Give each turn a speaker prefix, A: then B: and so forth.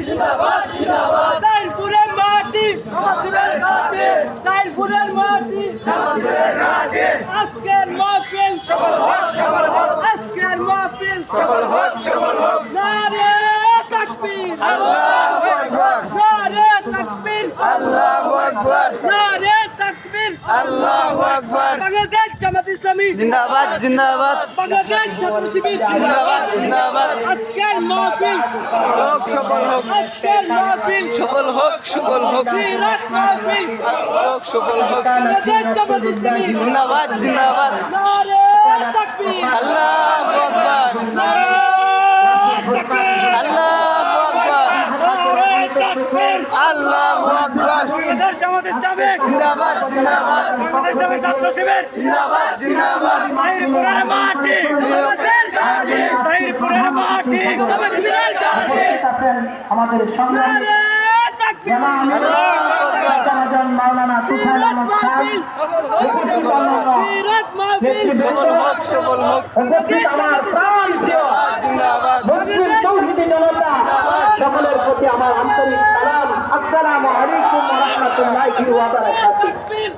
A: জিন্দাবাদ জিন্দাবাদ তাইরপুরের মাটি আমাদের মাটি তাইরপুরের মাটি আমাদের মাটি আজকের মাহফিল সফল হোক আজকের মাহফিল সফল হোক নারে তাকবীর আল্লাহু আকবার নারে তাকবীর আল্লাহু আকবার নারে তাকবীর আল্লাহু আকবার বাংলাদেশ জামাত ইসলামী
B: জিন্দাবাদ জিন্দাবাদ
A: বাংলাদেশ ছাত্র শিবির
B: জিন্দাবাদ জিন্দাবাদ
A: আজকের মাহফিল
B: সফল হোক
A: আজকের মাহফিল
B: সফল হোক
A: সিরাত মাহফিল
B: সফল হোক
A: বাংলাদেশ জামাত ইসলামী
B: জিন্দাবাদ জিন্দাবাদ
A: নারে তাকবীর
B: আল্লাহু আকবার
A: নারে তাকবীর
B: আল্লাহু আকবার
A: নারে তাকবীর
B: আল্লাহু আকবার
A: বাংলাদেশ জামাত ইসলামী
B: জিন্দাবাদ জিন্দাবাদ
A: বাংলাদেশ জামাত ছাত্র শিবির
B: জিন্দাবাদ জিন্দাবাদ
A: তাইরপুরের মাটি আমাদের মাটি তাইরপুরের মাটি জামাত শিবিরের মাটি
C: আমাদের সংগ্রামী
A: নারে তাকবীর
C: জানাজান মাওলানা তুফাইল আহমদ খান
A: সিরাত মাহফিল
B: সফল হোক
C: উপস্থিত আমার প্রাণ প্রিয়
B: জিন্দাবাদ
C: মুসলিম তৌহিদি জনতা সকলের প্রতি আমার আন্তরিক সালাম। আসসালামু আলাইকুম ওয়া রাহমাতুল্লাহি ওয়া বারাকাতুহু।
A: তাকবীর